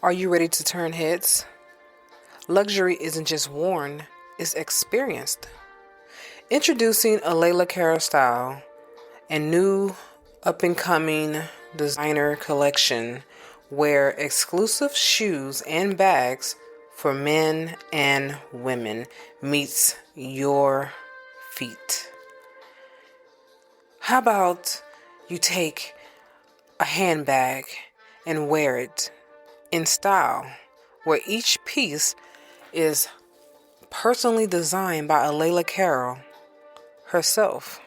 Are you ready to turn heads? Luxury isn't just worn, it's experienced. Introducing a Layla Cara style and new up-and-coming designer collection where exclusive shoes and bags for men and women meets your feet. How about you take a handbag and wear it in style, where each piece is personally designed by Layla Carroll herself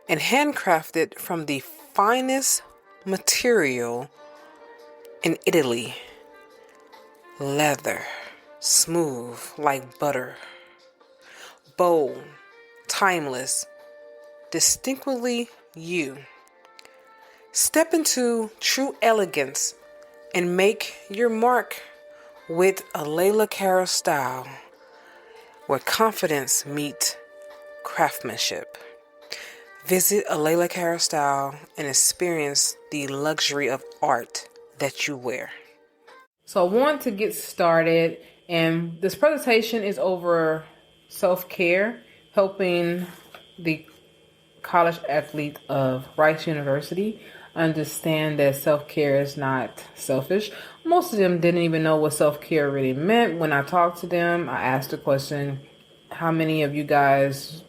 and handcrafted from the finest material in Italy. Leather, smooth like butter, bold, timeless, distinctly you. Step into true elegance and make your mark with a Layla Cara style where confidence meets craftsmanship. Visit a Layla Cara style and experience the luxury of art that you wear. So I want to get started, and this presentation is over self-care, helping the college athlete of Rice University understand that self-care is not selfish. Most of them didn't even know what self-care really meant. When I talked to them, I asked the question, how many of you guys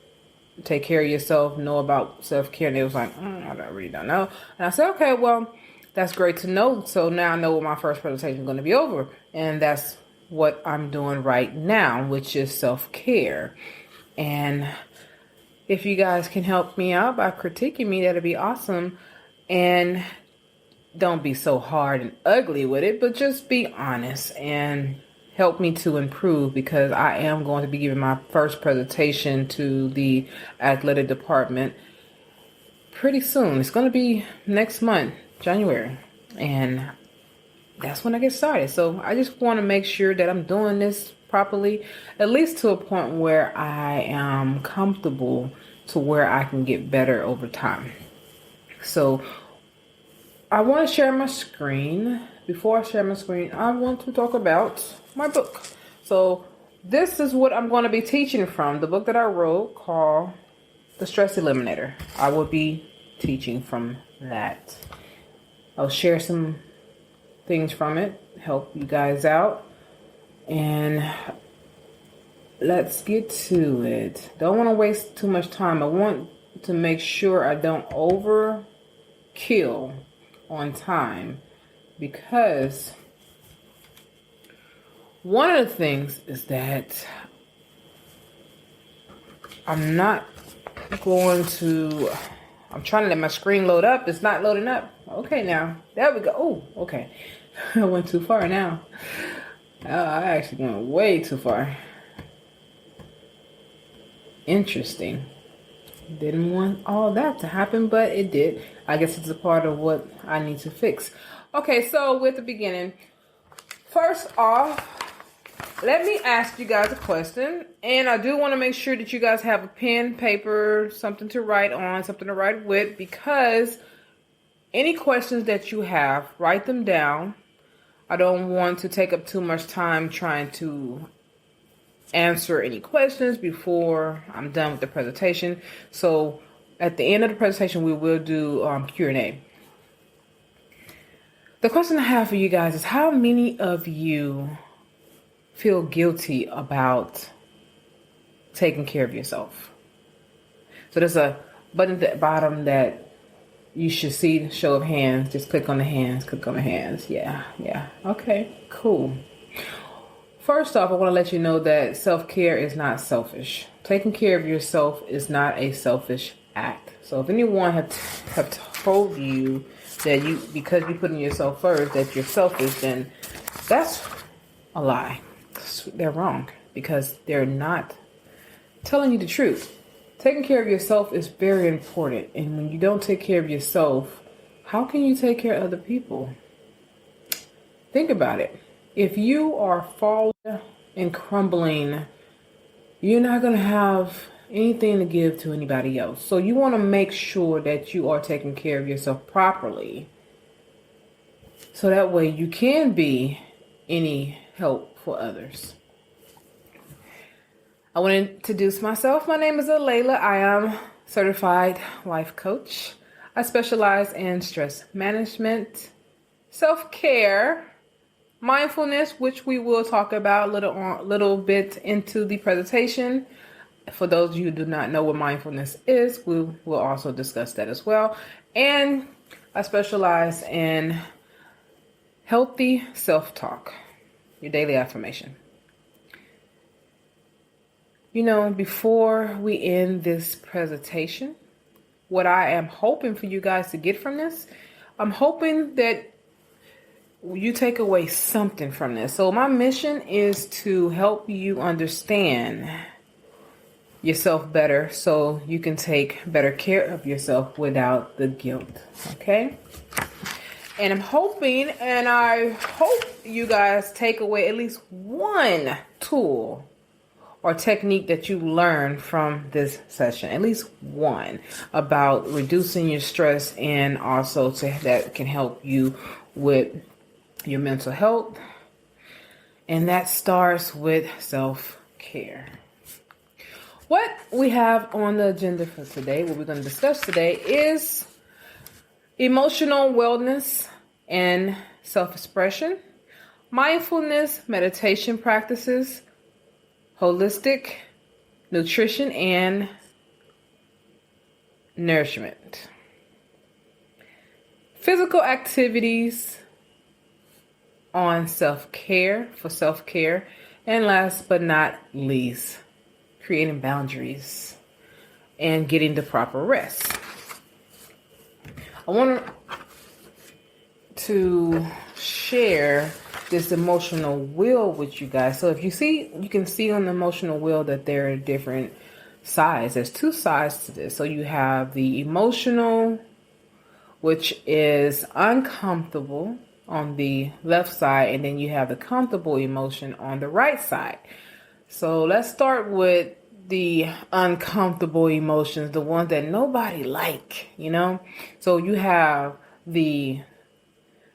take care of yourself, know about self-care? And they was like, I don't know. And I said, okay, well, that's great to know. So now I know what my first presentation is going to be over. And that's what I'm doing right now, which is self-care. And if you guys can help me out by critiquing me, that'd be awesome. And don't be so hard and ugly with it, but just be honest and help me to improve, because I am going to be giving my first presentation to the athletic department pretty soon. It's going to be next month, January. And that's when I get started. So I just want to make sure that I'm doing this properly, at least to a point where I am comfortable to where I can get better over time. So I want to share my screen. Before I share my screen, I want to talk about my book. So this is what I'm going to be teaching from, the book that I wrote called The Stress Eliminator. I will be teaching from that. I'll share some things from it, help you guys out, and let's get to it. Don't want to waste too much time. I want to make sure I don't overkill on time, because one of the things is that I'm trying to let my screen load up. It's not loading up. Okay, now. There we go. Oh, okay. I went too far now. I actually went way too far. Interesting. Didn't want all that to happen, but it did. I guess it's a part of what I need to fix. Okay, so with the beginning, first off, let me ask you guys a question. And I do want to make sure that you guys have a pen, paper, something to write on, something to write with, because any questions that you have, write them down. I don't want to take up too much time trying to answer any questions before I'm done with the presentation. So at the end of the presentation, we will do Q&A. The question I have for you guys is, how many of you feel guilty about taking care of yourself? So there's a button at the bottom that you should see, show of hands. Just click on the hands, click on the hands. Yeah. Okay, cool. First off, I want to let you know that self-care is not selfish. Taking care of yourself is not a selfish act. So if anyone have told you that because you're putting yourself first, that you're selfish, then that's a lie. They're wrong, because they're not telling you the truth. Taking care of yourself is very important. And when you don't take care of yourself, how can you take care of other people? Think about it. If you are falling and crumbling, you're not going to have anything to give to anybody else. So you want to make sure that you are taking care of yourself properly. so that way you can be any help for others. I want to introduce myself. My name is Alayla. I am certified life coach. I specialize in stress management, self-care, mindfulness, which we will talk about a little bit into the presentation. For those of you who do not know what mindfulness is, we will also discuss that as well. And I specialize in healthy self-talk, your daily affirmation. Before we end this presentation, what I am hoping for you guys to get from this, I'm hoping that you take away something from this. So my mission is to help you understand yourself better so you can take better care of yourself without the guilt. Okay? And I'm hoping, and I hope you guys take away at least one tool or technique that you learn from this session, at least one, about reducing your stress, and also that can help you with your mental health. And that starts with self-care. What we have on the agenda for today, what we're going to discuss today, is emotional wellness and self-expression, mindfulness, meditation practices, holistic nutrition and nourishment, physical activities on self-care, and last but not least, creating boundaries and getting the proper rest. I want to share this emotional wheel with you guys. So you can see on the emotional wheel that there are different sides. There's two sides to this. So you have the emotional, which is uncomfortable, on the left side, and then you have the comfortable emotion on the right side. So let's start with the uncomfortable emotions, the ones that nobody like, So you have the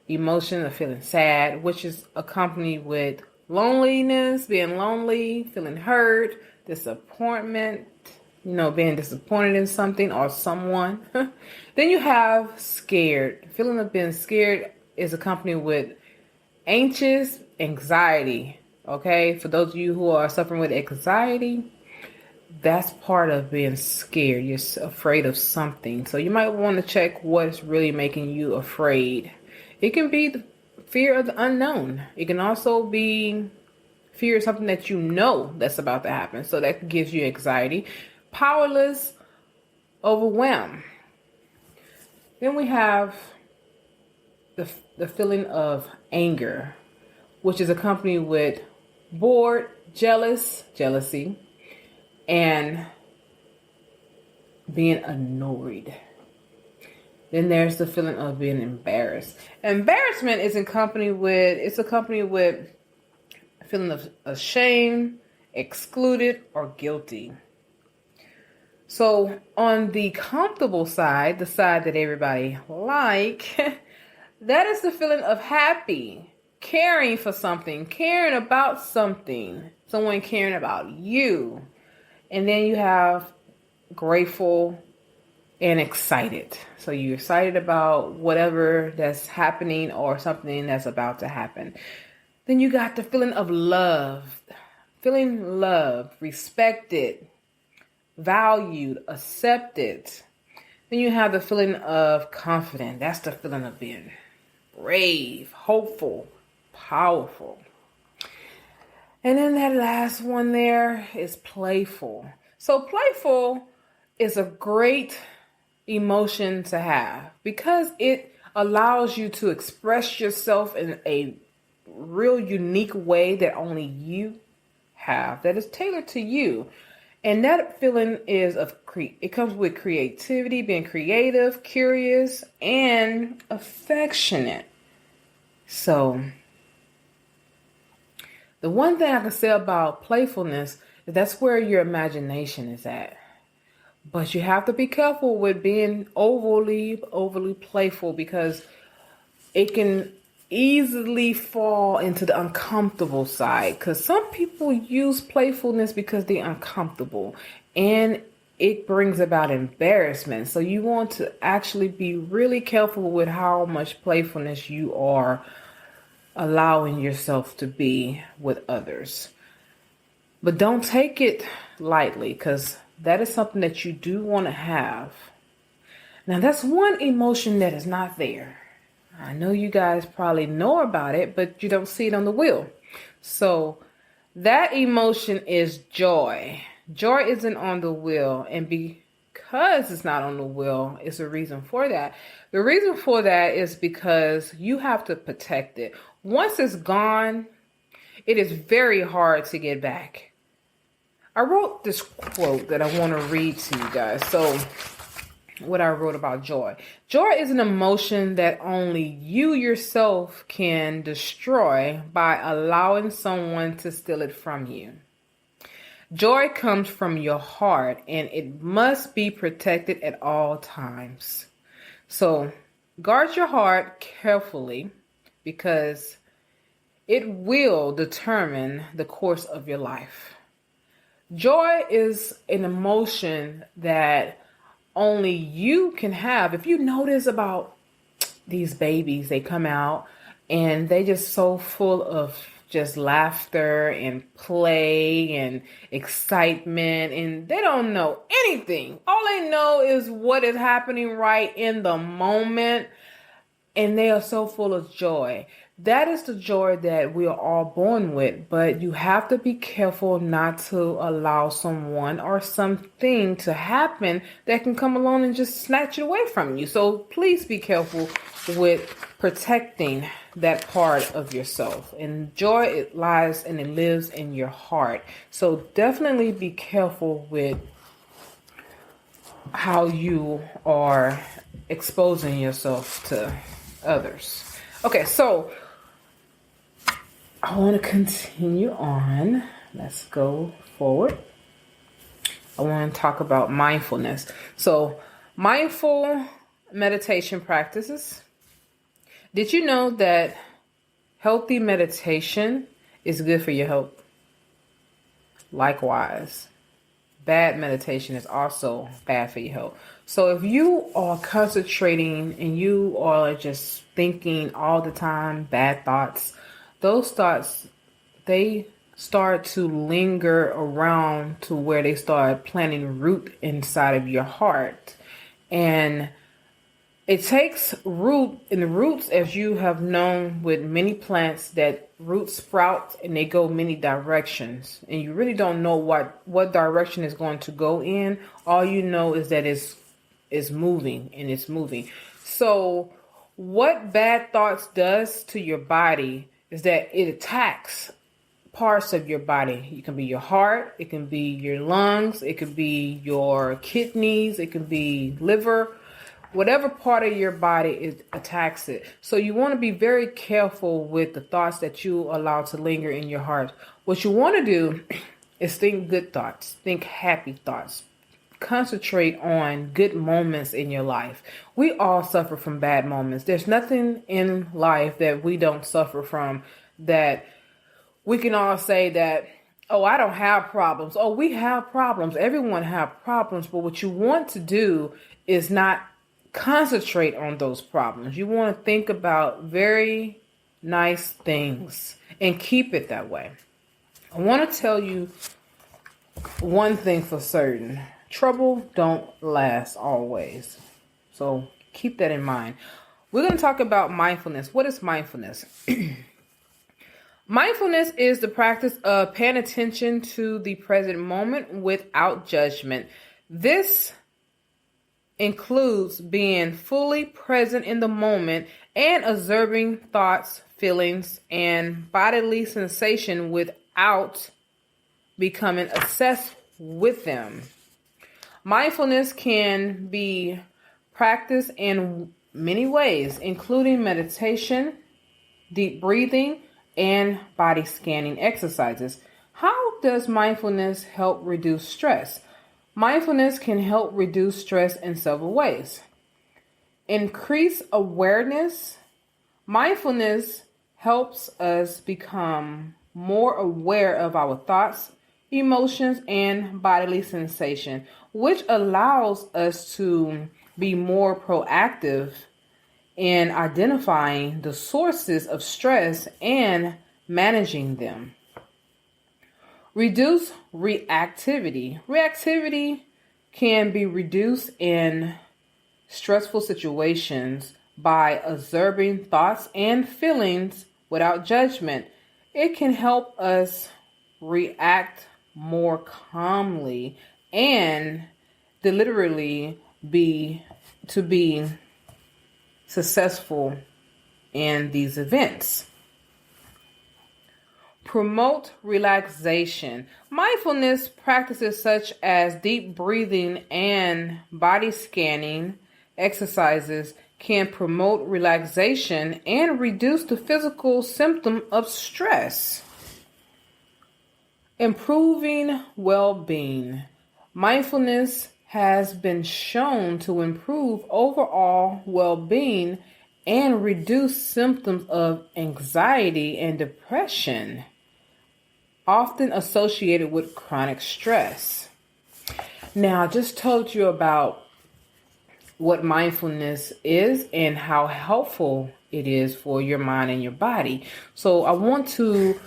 emotion of feeling sad, which is accompanied with loneliness, being lonely, feeling hurt, disappointment, being disappointed in something or someone. Then you have scared. Feeling of being scared is accompanied with anxiety. Okay, for those of you who are suffering with anxiety, that's part of being scared. You're afraid of something. So you might want to check what's really making you afraid. It can be the fear of the unknown. It can also be fear of something that that's about to happen. So that gives you anxiety. Powerless, overwhelmed. Then we have the feeling of anger, which is accompanied with bored, jealousy, and being annoyed. Then there's the feeling of being embarrassed. Embarrassment is accompanied with a feeling of ashamed, excluded, or guilty. So on the comfortable side, the side that everybody like, that is the feeling of happy, caring for something, caring about something, someone caring about you. And then you have grateful and excited. So you're excited about whatever that's happening or something that's about to happen. Then you got the feeling of love, feeling loved, respected, valued, accepted. Then you have the feeling of confident. That's the feeling of being brave, hopeful, powerful. And then that last one there is playful. So playful is a great emotion to have because it allows you to express yourself in a real unique way that only you have, that is tailored to you. And that feeling is it comes with creativity, being creative, curious, and affectionate. So the one thing I can say about playfulness is that's where your imagination is at. But you have to be careful with being overly playful because it can easily fall into the uncomfortable side, because some people use playfulness because they're uncomfortable and it brings about embarrassment. So you want to actually be really careful with how much playfulness you are allowing yourself to be with others. But don't take it lightly, because that is something that you do want to have. Now, that's one emotion that is not there. I know you guys probably know about it, but you don't see it on the wheel. So that emotion is joy. Joy isn't on the wheel, and because it's not on the wheel, it's a reason for that. The reason for that is because you have to protect it. Once it's gone, it is very hard to get back. I wrote this quote that I want to read to you guys. So what I wrote about joy. Joy is an emotion that only you yourself can destroy by allowing someone to steal it from you. Joy comes from your heart, and it must be protected at all times. So guard your heart carefully, because it will determine the course of your life. Joy is an emotion that only you can have. If you notice about these babies, they come out and they just so full of just laughter and play and excitement, and they don't know anything. All they know is what is happening right in the moment, and they are so full of joy. That is the joy that we are all born with, but you have to be careful not to allow someone or something to happen that can come along and just snatch it away from you. So please be careful with protecting that part of yourself. And joy, it lies and it lives in your heart. So definitely be careful with how you are exposing yourself to others. Okay, so I want to continue on. Let's go forward. I want to talk about mindfulness. So, mindful meditation practices. Did you know that healthy meditation is good for your health? Likewise, bad meditation is also bad for your health. So if you are concentrating and you are just thinking all the time bad thoughts, those thoughts, they start to linger around to where they start planting root inside of your heart. And it takes root, and the roots, as you have known with many plants, that roots sprout and they go many directions. And you really don't know what direction is going to go in. All you know is that it's moving and it's moving. So what bad thoughts does to your body is that it attacks parts of your body. It can be your heart, it can be your lungs, it could be your kidneys, it can be liver, whatever part of your body it attacks it. So you want to be very careful with the thoughts that you allow to linger in your heart. What you want to do is think good thoughts, think happy thoughts. Concentrate on good moments in your life. We all suffer from bad moments. There's nothing in life that we don't suffer from, that we can all say that, oh, I don't have problems. Oh, we have problems. Everyone have problems. But what you want to do is not concentrate on those problems. You want to think about very nice things and keep it that way. I want to tell you one thing for certain. Trouble don't last always. So keep that in mind. We're going to talk about mindfulness. What is mindfulness? Mindfulness is the practice of paying attention to the present moment without judgment. This includes being fully present in the moment and observing thoughts, feelings, and bodily sensation without becoming obsessed with them. Mindfulness can be practiced in many ways, including meditation, deep breathing, and body scanning exercises. How does mindfulness help reduce stress? Mindfulness can help reduce stress in several ways. Increase awareness. Mindfulness helps us become more aware of our thoughts, emotions, and bodily sensation, which allows us to be more proactive in identifying the sources of stress and managing them. Reduce reactivity. Reactivity can be reduced in stressful situations by observing thoughts and feelings without judgment. It can help us react more calmly and deliberately be successful in these events. Promote relaxation. Mindfulness practices such as deep breathing and body scanning exercises can promote relaxation and reduce the physical symptom of stress. Improving well-being. Mindfulness has been shown to improve overall well-being and reduce symptoms of anxiety and depression, often associated with chronic stress. Now, I just told you about what mindfulness is and how helpful it is for your mind and your body. So I want to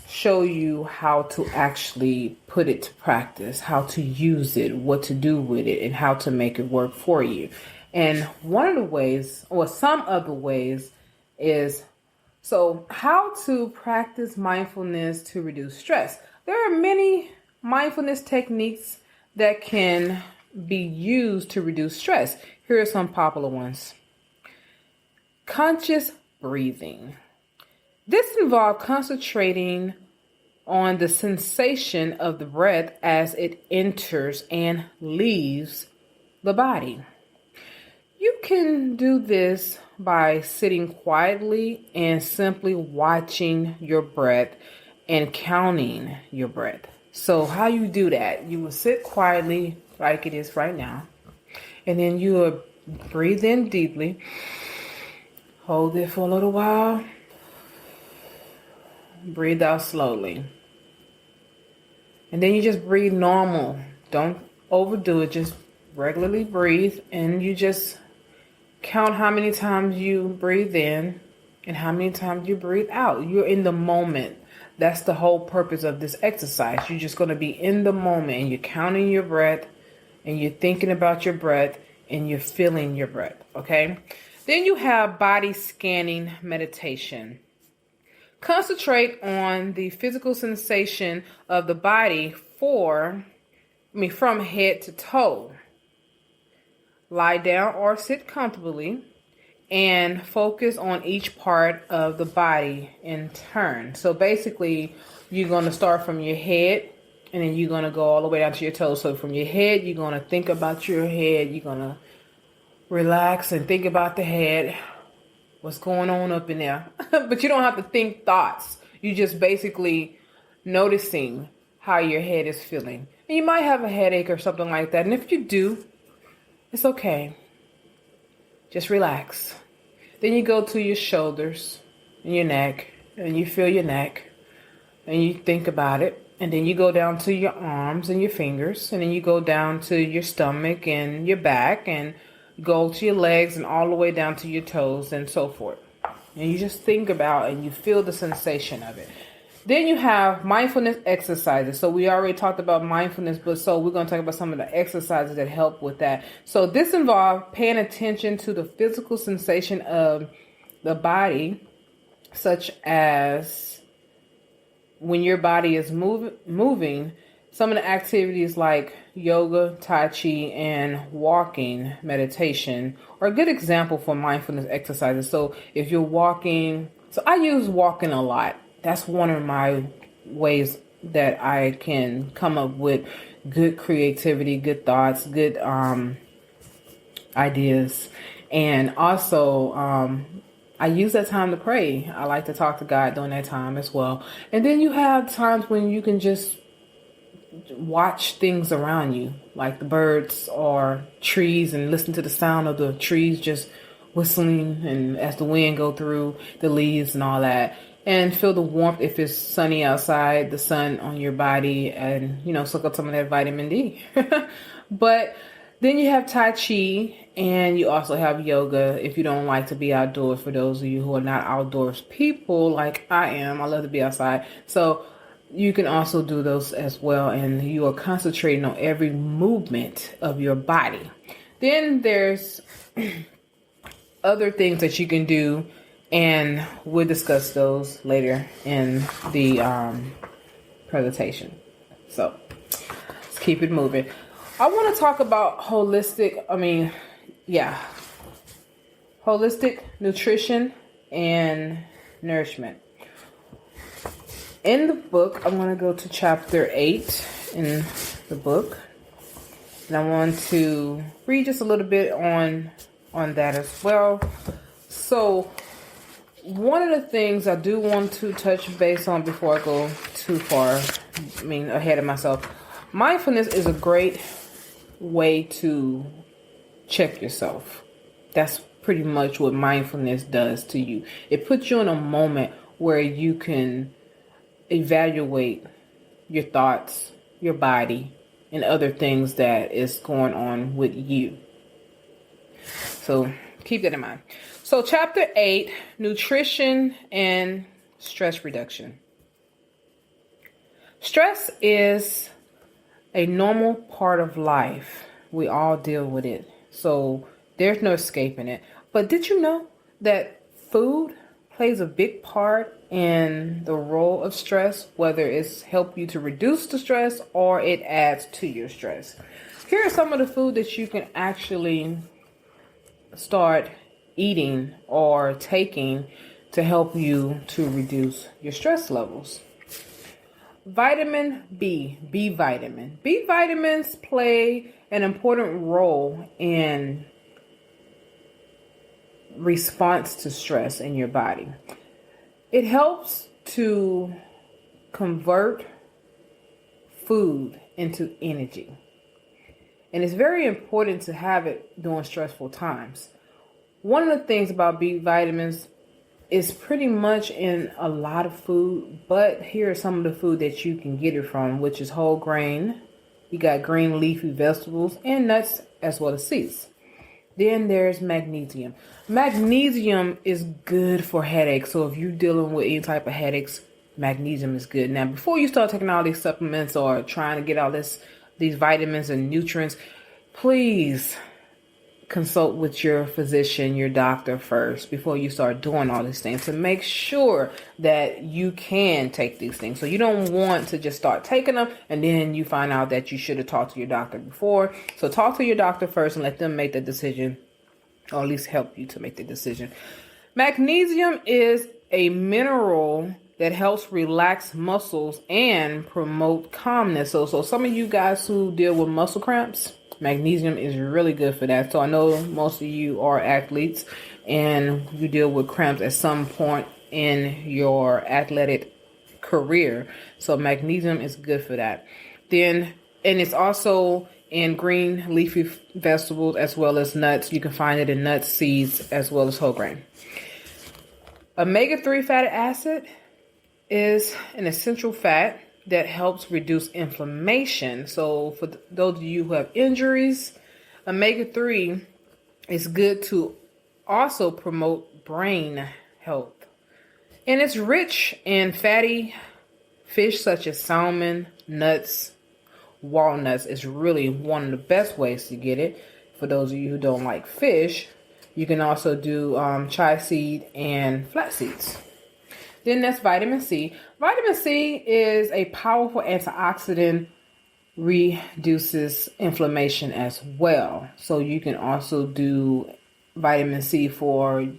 show you how to actually put it to practice, how to use it, what to do with it, and how to make it work for you. And one of the ways, or some of the ways, is how to practice mindfulness to reduce stress. There are many mindfulness techniques that can be used to reduce stress. Here are some popular ones. Conscious breathing. This involves concentrating on the sensation of the breath as it enters and leaves the body. You can do this by sitting quietly and simply watching your breath and counting your breath. So how you do that, you will sit quietly like it is right now, and then you will breathe in deeply, hold it for a little while, breathe out slowly. And then you just breathe normal. Don't overdo it. Just regularly breathe. And you just count how many times you breathe in and how many times you breathe out. You're in the moment. That's the whole purpose of this exercise. You're just going to be in the moment and you're counting your breath and you're thinking about your breath and you're feeling your breath. Okay? Then you have body scanning meditation. Concentrate on the physical sensation of the body from head to toe. Lie down or sit comfortably and focus on each part of the body in turn. So basically, you're going to start from your head and then you're going to go all the way down to your toes. So from your head, you're going to think about your head. You're going to relax and think about the head. What's going on up in there? But you don't have to think thoughts. You just basically noticing how your head is feeling. And you might have a headache or something like that. And if you do, it's okay. Just relax. Then you go to your shoulders and your neck, and you feel your neck, and you think about it. And then you go down to your arms and your fingers, and then you go down to your stomach and your back, and go to your legs and all the way down to your toes and so forth. And you just think about and you feel the sensation of it. Then you have mindfulness exercises. So we already talked about mindfulness, but so we're going to talk about some of the exercises that help with that. So this involves paying attention to the physical sensation of the body, such as when your body is moving. Some of the activities like yoga, tai chi, and walking meditation are a good example for mindfulness exercises. So if you're walking, so I use walking a lot. That's one of my ways that I can come up with good creativity, good thoughts, good ideas. And also, I use that time to pray. I like to talk to God during that time as well. And then you have times when you can just watch things around you, like the birds or trees, and listen to the sound of the trees just whistling and as the wind go through the leaves and all that. And feel the warmth if it's sunny outside, the sun on your body, and soak up some of that vitamin D. But then you have Tai Chi, and you also have yoga if you don't like to be outdoors. For those of you who are not outdoors people like I am, I love to be outside. So you can also do those as well, and you are concentrating on every movement of your body. Then there's other things that you can do, and we'll discuss those later in the presentation. So let's keep it moving. I want to talk about holistic nutrition and nourishment. In the book, I'm going to go to chapter 8 in the book, and I want to read just a little bit on that as well. So one of the things I do want to touch base on before I go too far, ahead of myself, mindfulness is a great way to check yourself. That's pretty much what mindfulness does to you. It puts you in a moment where you can evaluate your thoughts, your body, and other things that is going on with you. So keep that in mind. So chapter 8, nutrition and stress reduction. Stress is a normal part of life. We all deal with it. So there's no escaping it. But did you know that food plays a big part in the role of stress, whether it's help you to reduce the stress or it adds to your stress? Here are some of the food that you can actually start eating or taking to help you to reduce your stress levels. Vitamin B, B vitamin. B vitamins play an important role in response to stress in your body. It helps to convert food into energy. And it's very important to have it during stressful times. One of the things about B vitamins is pretty much in a lot of food, but here are some of the food that you can get it from, which is whole grain. You got green leafy vegetables and nuts as well as seeds. Then there's magnesium. Magnesium is good for headaches. So if you're dealing with any type of headaches, magnesium is good. Now, before you start taking all these supplements or trying to get all these vitamins and nutrients, please consult with your physician, your doctor first before you start doing all these things to make sure that you can take these things. So you don't want to just start taking them and then you find out that you should have talked to your doctor before. So talk to your doctor first and let them make the decision, or at least help you to make the decision. Magnesium is a mineral that helps relax muscles and promote calmness. So some of you guys who deal with muscle cramps, magnesium is really good for that. So I know most of you are athletes and you deal with cramps at some point in your athletic career. So magnesium is good for that. And it's also in green leafy vegetables as well as nuts. You can find it in nuts, seeds, as well as whole grain. Omega-3 fatty acid is an essential fat that helps reduce inflammation. So for those of you who have injuries, omega-3 is good to also promote brain health. And it's rich in fatty fish such as salmon, nuts, walnuts is really one of the best ways to get it. For those of you who don't like fish, you can also do chia seed and flax seeds. Then that's vitamin C. Vitamin C is a powerful antioxidant, reduces inflammation as well. So you can also do vitamin C for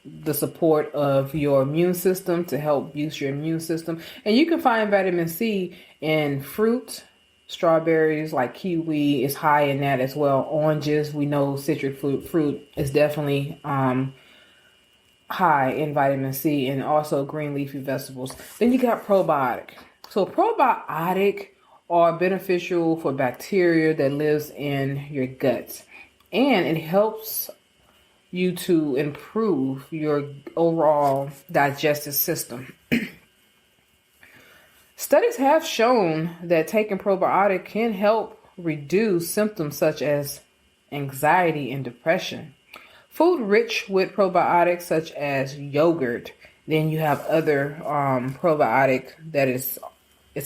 the support of your immune system to help boost your immune system. And you can find vitamin C in fruit. Strawberries like kiwi is high in that as well. Oranges, we know citric fruit is definitely high in vitamin C, and also green leafy vegetables. Then you got probiotic. So probiotic are beneficial for bacteria that lives in your guts, and it helps you to improve your overall digestive system. Studies have shown that taking probiotic can help reduce symptoms such as anxiety and depression. Food rich with probiotics such as yogurt. Then you have other probiotic that it's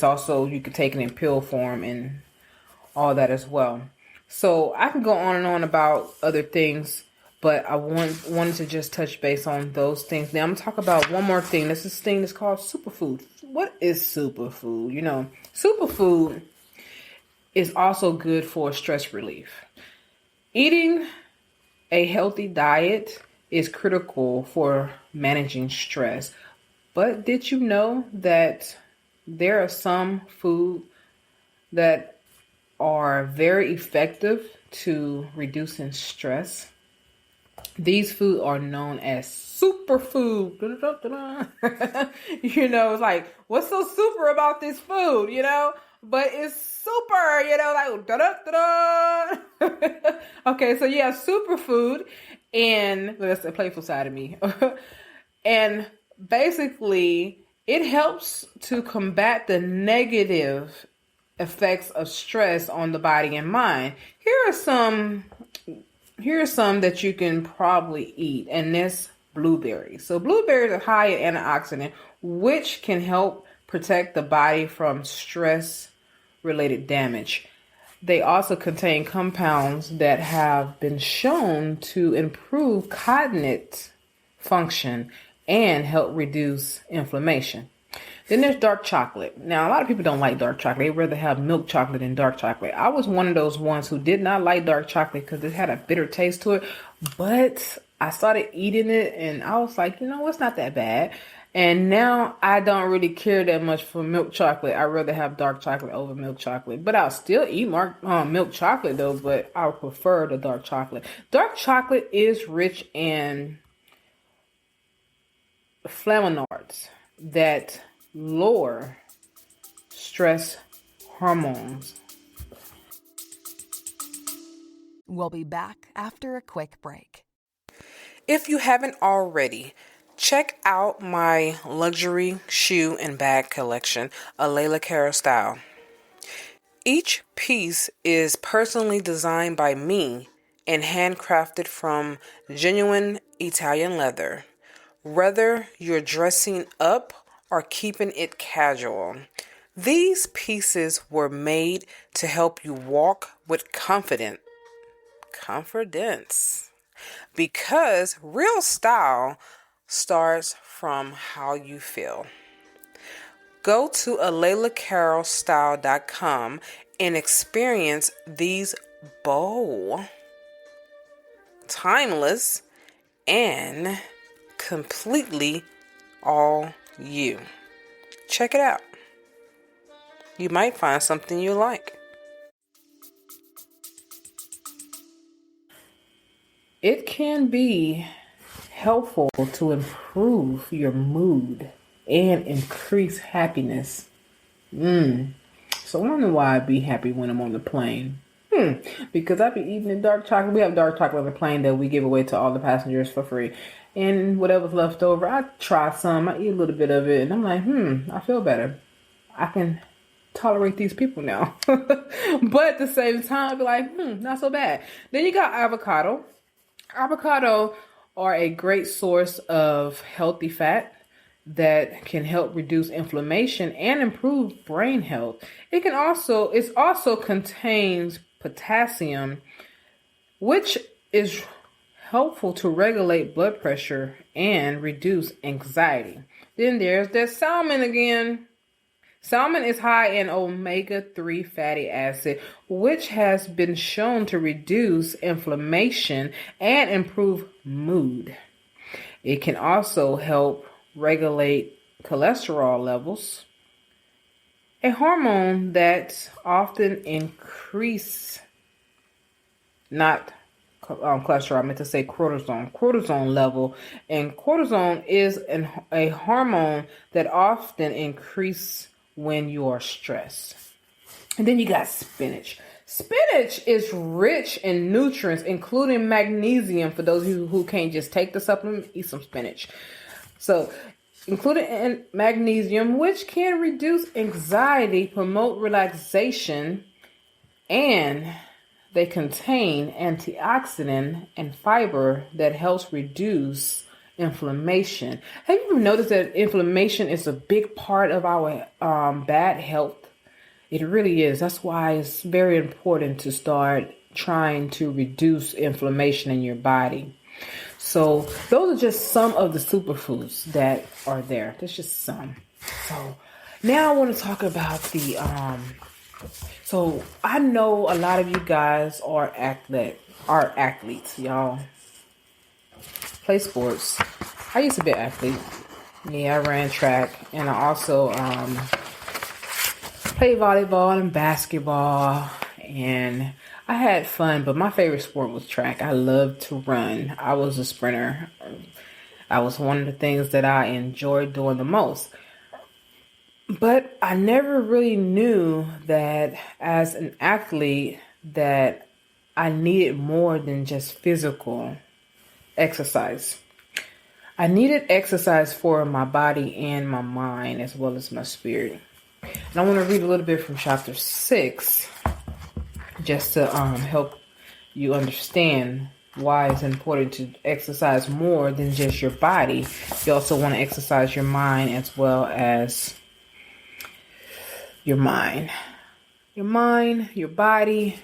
also, you can take it in pill form and all that as well. So I can go on and on about other things, but I wanted to just touch base on those things. Now I'm going to talk about one more thing. This thing is called superfood. What is superfood? Superfood is also good for stress relief. Eating a healthy diet is critical for managing stress. But did you know that there are some food that are very effective to reducing stress? These foods are known as superfood. It's like, what's so super about this food, But it's super, Okay, so yeah, superfood, and that's the playful side of me. And basically, it helps to combat the negative effects of stress on the body and mind. Here are some that you can probably eat, and this blueberries. So blueberries are high in antioxidant, which can help protect the body from stress-related damage. They also contain compounds that have been shown to improve cognitive function and help reduce inflammation. Then there's dark chocolate. Now, a lot of people don't like dark chocolate. They'd rather have milk chocolate than dark chocolate. I was one of those ones who did not like dark chocolate because it had a bitter taste to it. But I started eating it and I was like, it's not that bad. And now I don't really care that much for milk chocolate. I'd rather have dark chocolate over milk chocolate. But I'll still eat milk chocolate though, but I would prefer the dark chocolate. Dark chocolate is rich in flavonoids that lower stress hormones. We'll be back after a quick break. If you haven't already, check out my luxury shoe and bag collection, a Layla Cara style. Each piece is personally designed by me and handcrafted from genuine Italian leather. Whether you're dressing up or keeping it casual, these pieces were made to help you walk with confidence. Because real style starts from how you feel. Go to alaylacarolstyle.com and experience these bold, timeless, and completely all you. Check it out. You might find something you like. It can be helpful to improve your mood and increase happiness. So I wonder why I be happy when I'm on the plane. Because I be eating the dark chocolate. We have dark chocolate on the plane that we give away to all the passengers for free. And whatever's left over, I try some. I eat a little bit of it. And I'm like, I feel better. I can tolerate these people now. But at the same time, I'd be like, not so bad. Then you got avocado. Avocado are a great source of healthy fat that can help reduce inflammation and improve brain health. It also contains potassium, which is helpful to regulate blood pressure and reduce anxiety. Then there's that salmon again. Salmon is high in omega-3 fatty acid, which has been shown to reduce inflammation and improve mood. It can also help regulate cholesterol levels, a hormone that often cholesterol, I meant to say cortisone level. And cortisone is a hormone that often increases when you are stressed. And then you got spinach. Spinach is rich in nutrients, including magnesium. For those of you who can't just take the supplement, eat some spinach. So, including in magnesium, which can reduce anxiety, promote relaxation, and they contain antioxidant and fiber that helps reduce inflammation. Have you ever noticed that inflammation is a big part of our bad health? It really is. That's why it's very important to start trying to reduce inflammation in your body. So those are just some of the superfoods that are there. There's just some. So now I want to talk about the so I know a lot of you guys are athletes, y'all. Play sports. I used to be an athlete. Yeah, I ran track, and I also played volleyball and basketball, and I had fun, but my favorite sport was track. I loved to run. I was a sprinter. I was one of the things that I enjoyed doing the most. But I never really knew that as an athlete that I needed more than just physical exercise. I needed exercise for my body and my mind as well as my spirit. And I want to read a little bit from chapter 6 just to help you understand why it's important to exercise more than just your body. You also want to exercise your mind as well as your mind. Your mind, your body,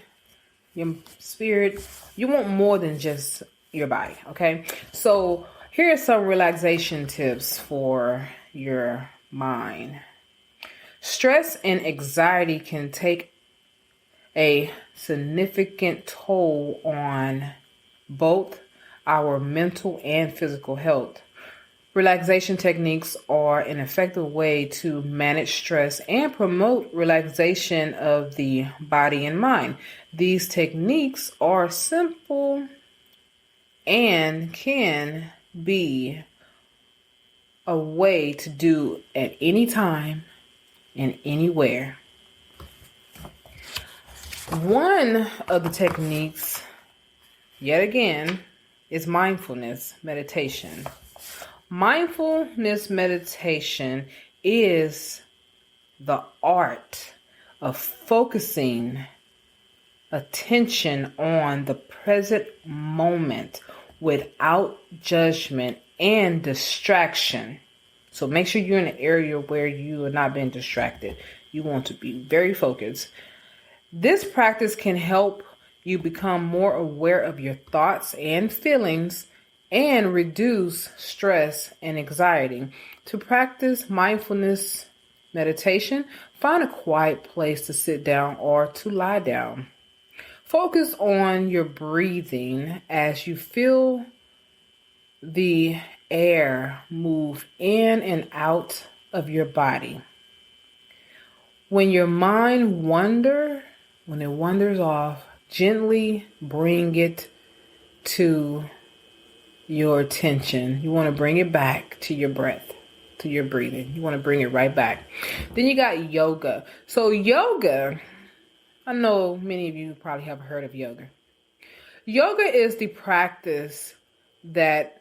your spirit. You want more than just your body, okay? So here are some relaxation tips for your mind. Stress and anxiety can take a significant toll on both our mental and physical health. Relaxation techniques are an effective way to manage stress and promote relaxation of the body and mind. These techniques are simple and can be a way to do at any time and anywhere. One of the techniques, yet again, is mindfulness meditation. Mindfulness meditation is the art of focusing attention on the present moment without judgment and distraction. So make sure you're in an area where you are not being distracted. You want to be very focused. This practice can help you become more aware of your thoughts and feelings and reduce stress and anxiety. To practice mindfulness meditation, find a quiet place to sit down or to lie down. Focus on your breathing as you feel the air move in and out of your body. When your mind wanders off, gently bring it to your attention. You want to bring it back to your breath, to your breathing. You want to bring it right back. Then you got yoga. So yoga, I know many of you probably have heard of yoga. Yoga is the practice that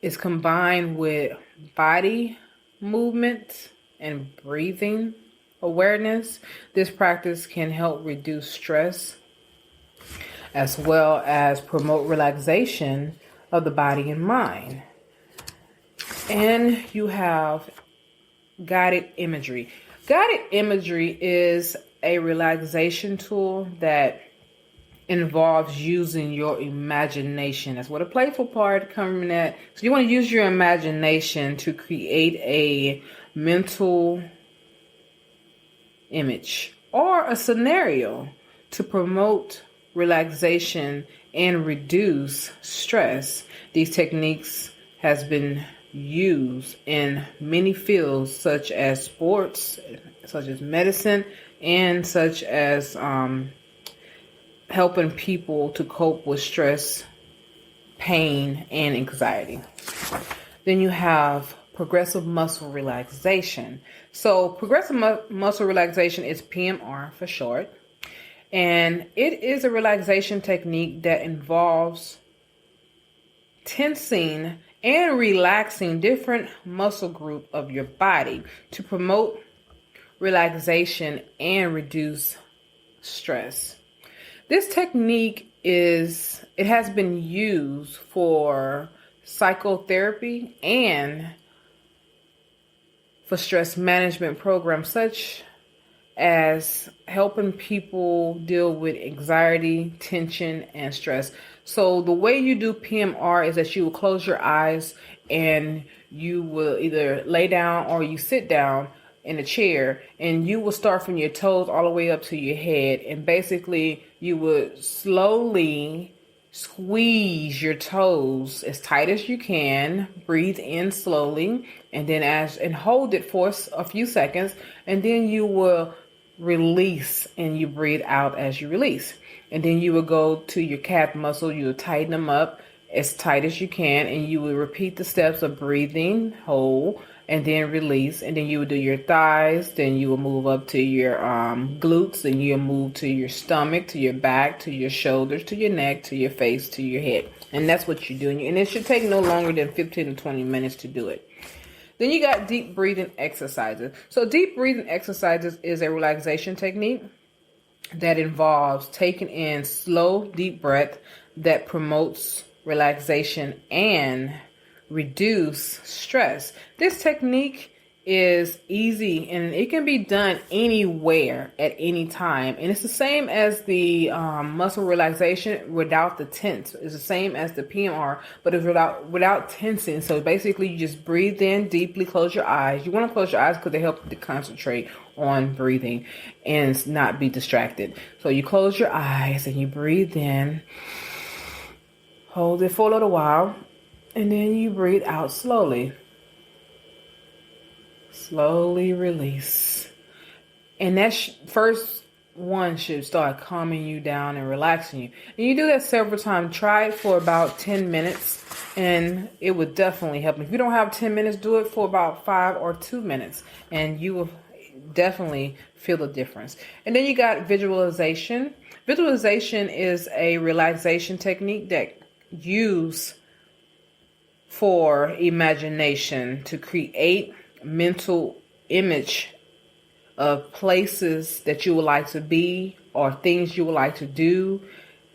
is combined with body movement and breathing awareness. This practice can help reduce stress as well as promote relaxation of the body and mind. And you have guided imagery. Guided imagery is a relaxation tool that involves using your imagination. That's what a playful part coming at. So you want to use your imagination to create a mental image or a scenario to promote relaxation and reduce stress. These techniques has been used in many fields such as sports, such as medicine, and such as helping people to cope with stress, pain, and anxiety. Then you have progressive muscle relaxation. So progressive muscle relaxation is PMR for short. And it is a relaxation technique that involves tensing and relaxing different muscle group of your body to promote relaxation and reduce stress. This technique has been used for psychotherapy and for stress management programs such as helping people deal with anxiety, tension, and stress. So the way you do PMR is that you will close your eyes and you will either lay down or you sit down in a chair, and you will start from your toes all the way up to your head, and basically you would slowly squeeze your toes as tight as you can, breathe in slowly, and then and hold it for a few seconds, and then you will release and you breathe out as you release. And then you will go to your calf muscle, you will tighten them up as tight as you can, and you will repeat the steps of breathing, hold, and then release. And then you will do your thighs, then you will move up to your glutes, and you'll move to your stomach, to your back, to your shoulders, to your neck, to your face, to your head. And that's what you're doing. And it should take no longer than 15 to 20 minutes to do it. Then you got deep breathing exercises. So deep breathing exercises is a relaxation technique that involves taking in slow, deep breath that promotes relaxation and reduce stress. This technique is easy and it can be done anywhere at any time. And it's the same as the muscle relaxation without the tense. It's the same as the PMR, but it's without tensing. So basically you just breathe in deeply, close your eyes. You want to close your eyes because they help you to concentrate on breathing and not be distracted. So you close your eyes and you breathe in, hold it for a little while, and then you breathe out slowly. Slowly release. And that first one should start calming you down and relaxing you. And you do that several times. Try it for about 10 minutes and it would definitely help. If you don't have 10 minutes, do it for about 5 or 2 minutes and you will definitely feel the difference. And then you got visualization. Visualization is a relaxation technique that use for imagination to create mental image of places that you would like to be or things you would like to do,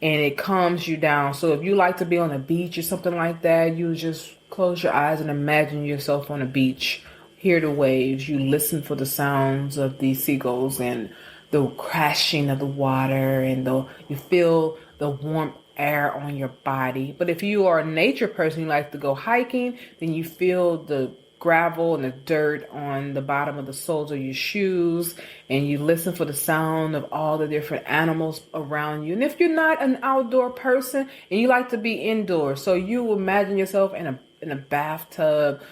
and it calms you down. So if you like to be on a beach or something like that, you just close your eyes and imagine yourself on a beach, hear the waves, you listen for the sounds of the seagulls and the crashing of the water, and you feel the warm air on your body. But if you are a nature person, you like to go hiking, then you feel the gravel and the dirt on the bottom of the soles of your shoes, and you listen for the sound of all the different animals around you. And if you're not an outdoor person and you like to be indoors, so you imagine yourself in a bathtub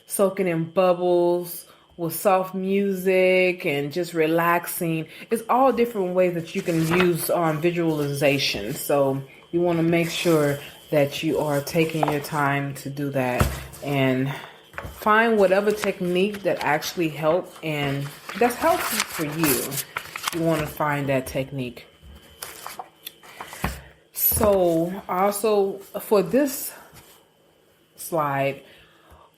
soaking in bubbles with soft music and just relaxing. It's all different ways that you can use visualization. So you want to make sure that you are taking your time to do that and find whatever technique that actually helps and that's helpful for you. You want to find that technique. So also for this slide,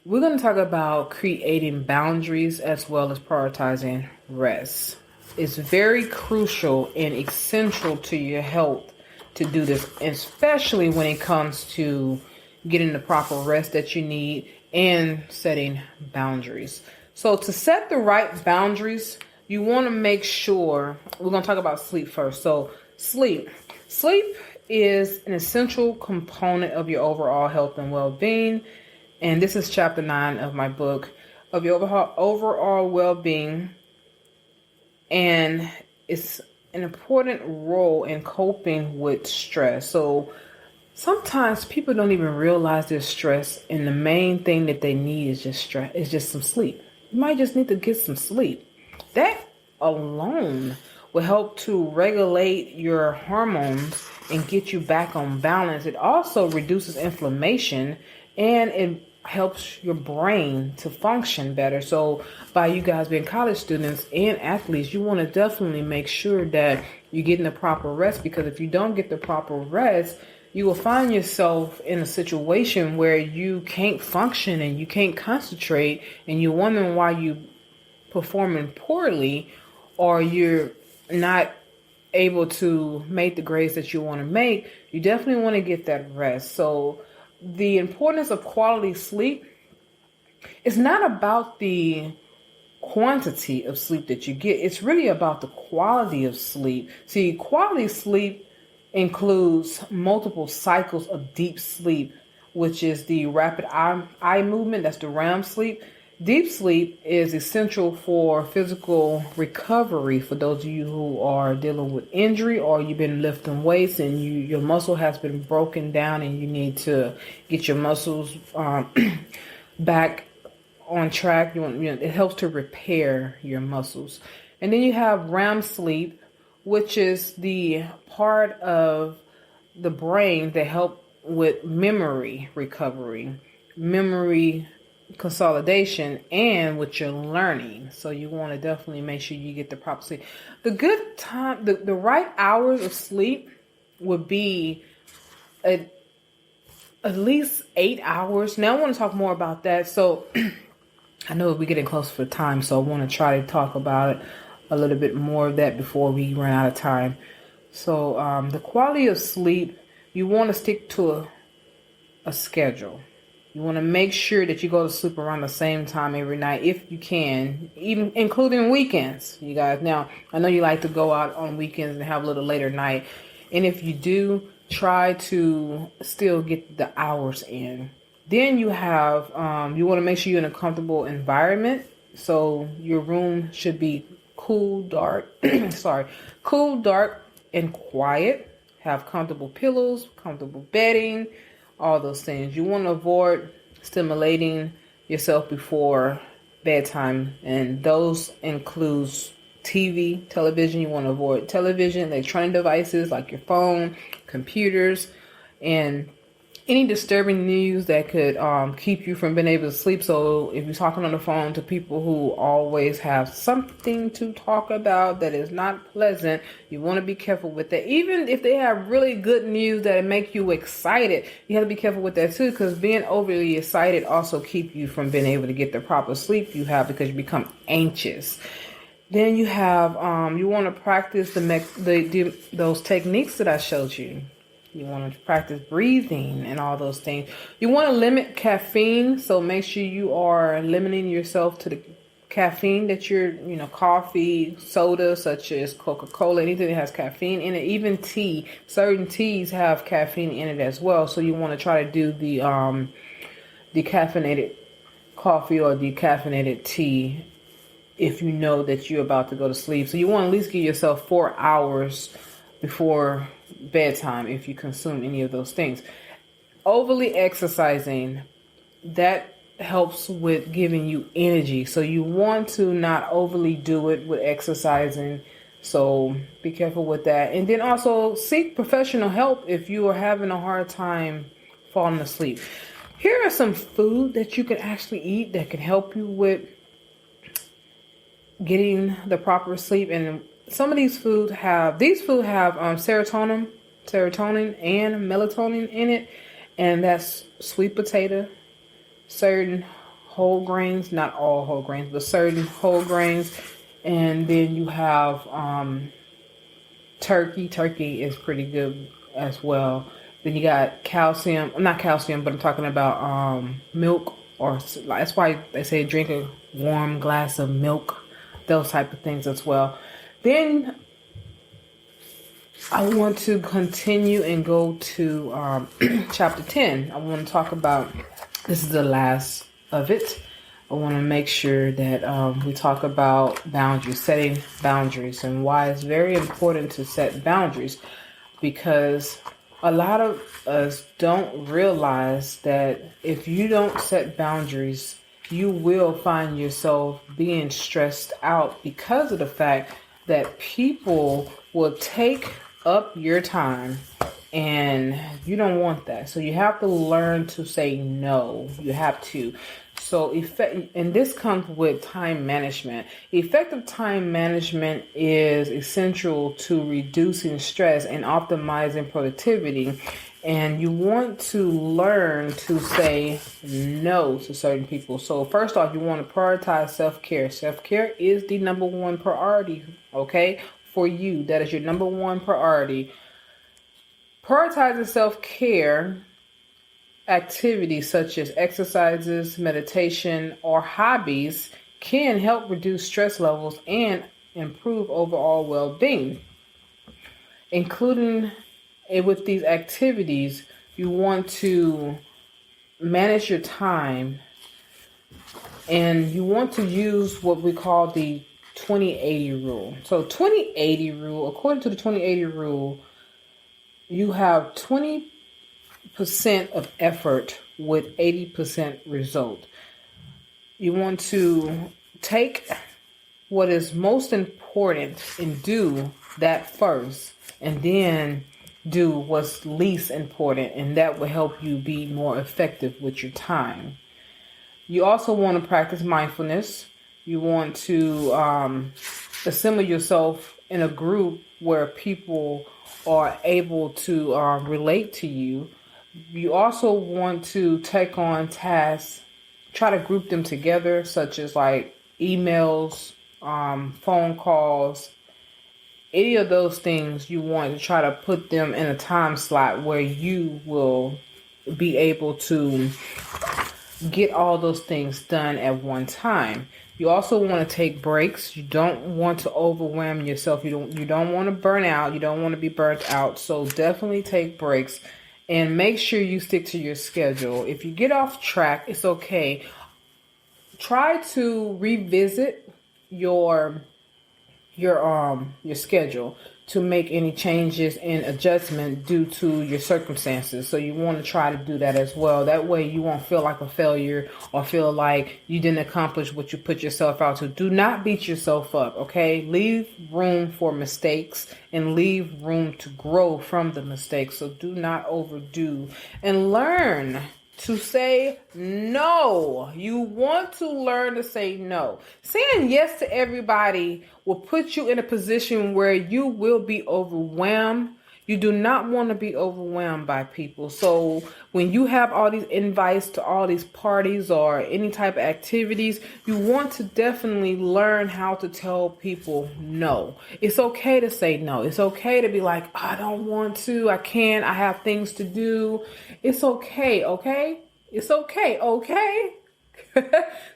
we're going to talk about creating boundaries as well as prioritizing rest. It's very crucial and essential to your health to do this, especially when it comes to getting the proper rest that you need and setting boundaries. So to set the right boundaries, you want to make sure, we're going to talk about sleep first. So sleep is an essential component of your overall health and well-being. And this is chapter 9 of my book, of your overall well-being. And it's an important role in coping with stress. So sometimes people don't even realize they're stressed, and the main thing that they need is just some sleep. You might just need to get some sleep. That alone will help to regulate your hormones and get you back on balance. It also reduces inflammation and it helps your brain to function better. So by you guys being college students and athletes, you want to definitely make sure that you're getting the proper rest, because if you don't get the proper rest, you will find yourself in a situation where you can't function and you can't concentrate, and you're wondering why you performing poorly, or you're not able to make the grades that you want to make. You definitely want to get that rest. So the importance of quality sleep is not about the quantity of sleep that you get. It's really about the quality of sleep. See, quality sleep includes multiple cycles of deep sleep, which is the rapid eye movement. That's the REM sleep. Deep sleep is essential for physical recovery for those of you who are dealing with injury, or you've been lifting weights and your muscle has been broken down and you need to get your muscles back on track. It helps to repair your muscles. And then you have REM sleep, which is the part of the brain that help with memory recovery, memory consolidation, and with your learning. So you want to definitely make sure you get the proper sleep. The good time, the right hours of sleep would be at least 8 hours. Now I want to talk more about that. So I know we're getting close for time, so I want to try to talk about it a little bit more of that before we run out of time. So the quality of sleep, you want to stick to a schedule. You want to make sure that you go to sleep around the same time every night if you can, even including weekends, you guys. Now, I know you like to go out on weekends and have a little later night. And if you do, try to still get the hours in. Then you have, you want to make sure you're in a comfortable environment. So your room should be cool, dark, cool, dark, and quiet. Have comfortable pillows, comfortable bedding, all those things. You want to avoid stimulating yourself before bedtime, and those includes television. You want to avoid television, electronic devices like your phone, computers, and any disturbing news that could keep you from being able to sleep. So if you're talking on the phone to people who always have something to talk about that is not pleasant, you want to be careful with that. Even if they have really good news that make you excited, you have to be careful with that too, because being overly excited also keep you from being able to get the proper sleep you have, because you become anxious. Then you have, you want to practice those techniques that I showed you. You want to practice breathing and all those things. You want to limit caffeine, so make sure you are limiting yourself to the caffeine that you're, coffee, soda, such as Coca-Cola, anything that has caffeine in it, even tea. Certain teas have caffeine in it as well. So you want to try to do the decaffeinated coffee or decaffeinated tea if you know that you're about to go to sleep. So you want to at least give yourself 4 hours before bedtime if you consume any of those things. Overly exercising, that helps with giving you energy. So you want to not overly do it with exercising. So be careful with that. And then also seek professional help if you are having a hard time falling asleep. Here are some food that you can actually eat that can help you with getting the proper sleep. And some of these food have serotonin and melatonin in it, and that's sweet potato, certain whole grains, not all whole grains, but certain whole grains. And then you have turkey. Turkey is pretty good as well. Then you got calcium, not calcium, but I'm talking about milk, or that's why they say drink a warm glass of milk, those type of things as well. Then I want to continue and go to chapter 10. I want to talk about, this is the last of it. I want to make sure that we talk about boundaries, setting boundaries, and why it's very important to set boundaries, because a lot of us don't realize that if you don't set boundaries, you will find yourself being stressed out because of the fact that people will take up your time And you don't want that. So you have to learn to say no. You have to. So and this comes with time management. Effective time management is essential to reducing stress and optimizing productivity. And you want to learn to say no to certain people. So first off, you want to prioritize self-care. Self-care is the number one priority, okay? For you, that is your number one priority. Prioritizing self-care activities such as exercises, meditation, or hobbies can help reduce stress levels and improve overall well-being. Including with these activities, you want to manage your time, and you want to use what we call the 20-80 rule. So 20-80 rule, according to the 20-80 rule, you have 20% of effort with 80% result. You want to take what is most important and do that first, and then do what's least important, and that will help you be more effective with your time. You also want to practice mindfulness. You want to assemble yourself in a group where people are able to relate to you. You also want to take on tasks, try to group them together, such as like emails, phone calls, any of those things. You want to try to put them in a time slot where you will be able to get all those things done at one time. You also want to take breaks. You don't want to overwhelm yourself. You don't want to burn out. You don't want to be burnt out. So definitely take breaks and make sure you stick to your schedule. If you get off track, it's okay. Try to revisit your schedule to make any changes and adjustment due to your circumstances. So you want to try to do that as well. That way you won't feel like a failure or feel like you didn't accomplish what you put yourself out to. Do not beat yourself up, okay? Leave room for mistakes and leave room to grow from the mistakes. So do not overdo, and learn to say no. You want to learn to say no. Saying yes to everybody will put you in a position where you will be overwhelmed. You do not want to be overwhelmed by people. So when you have all these invites to all these parties or any type of activities, you want to definitely learn how to tell people no. It's okay to say no. It's okay to be like, I don't want to, I can't, I have things to do. It's okay, okay? It's okay, okay?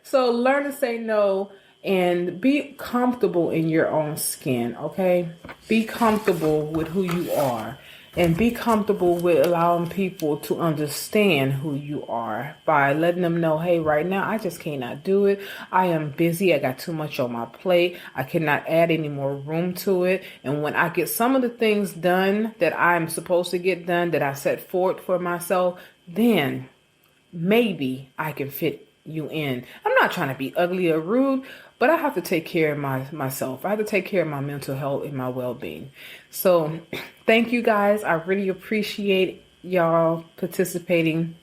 So learn to say no and be comfortable in your own skin, okay? Be comfortable with who you are, and be comfortable with allowing people to understand who you are by letting them know, hey, right now I just cannot do it. I am busy. I got too much on my plate. I cannot add any more room to it. And when I get some of the things done that I'm supposed to get done, that I set forth for myself, then maybe I can fit you in. I'm not trying to be ugly or rude, but I have to take care of myself. I have to take care of my mental health and my well-being. So thank you guys. I really appreciate y'all participating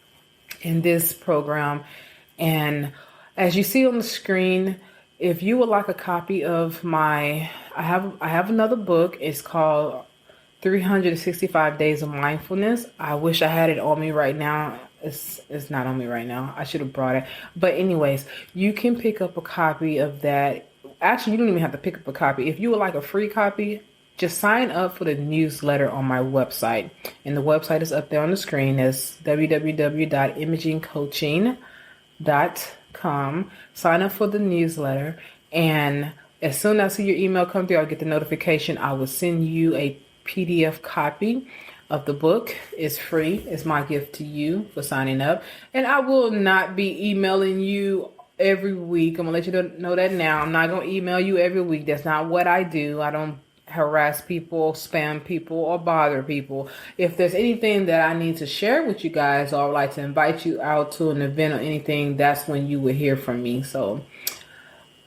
in this program. And as you see on the screen, if you would like a copy of I have another book. It's called 365 Days of Mindfulness. I wish I had it on me right now. It's not on me right now. I should have brought it. But anyways, you can pick up a copy of that. Actually, you don't even have to pick up a copy. If you would like a free copy, just sign up for the newsletter on my website. And the website is up there on the screen. It's www.imagingcoaching.com. Sign up for the newsletter. And as soon as I see your email come through, I'll get the notification. I will send you a PDF copy of the book. Is free. It's my gift to you for signing up. And I will not be emailing you every week. I'm going to let you know that now. I'm not going to email you every week. That's not what I do. I don't harass people, spam people, or bother people. If there's anything that I need to share with you guys, or I would like to invite you out to an event or anything, that's when you will hear from me. So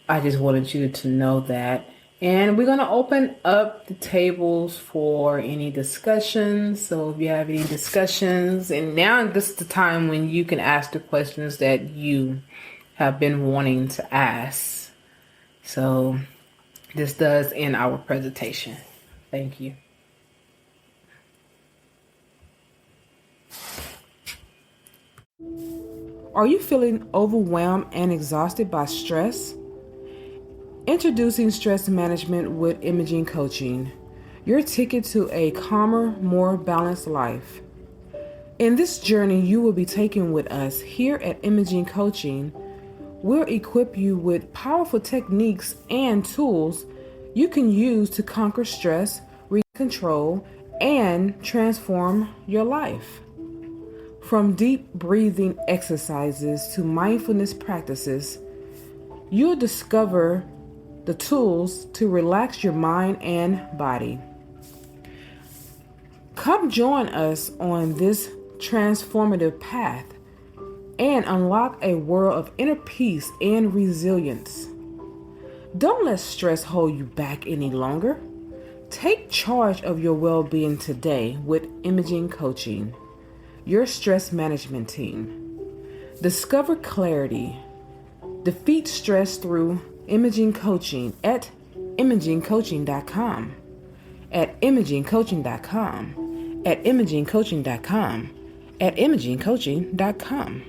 I just wanted you to know that. And we're going to open up the tables for any discussions. So if you have any discussions, and now this is the time when you can ask the questions that you have been wanting to ask. So this does end our presentation. Thank you. Are you feeling overwhelmed and exhausted by stress? Introducing Stress Management with Imaging Coaching, your ticket to a calmer, more balanced life. In this journey you will be taking with us here at Imaging Coaching, we'll equip you with powerful techniques and tools you can use to conquer stress, regain control, and transform your life. From deep breathing exercises to mindfulness practices, you'll discover the tools to relax your mind and body. Come join us on this transformative path and unlock a world of inner peace and resilience. Don't let stress hold you back any longer. Take charge of your well-being today with Imaging Coaching, your stress management team. Discover clarity. Defeat stress through Imaging Coaching at imagingcoaching.com, at imagingcoaching.com, at imagingcoaching.com, at imagingcoaching.com.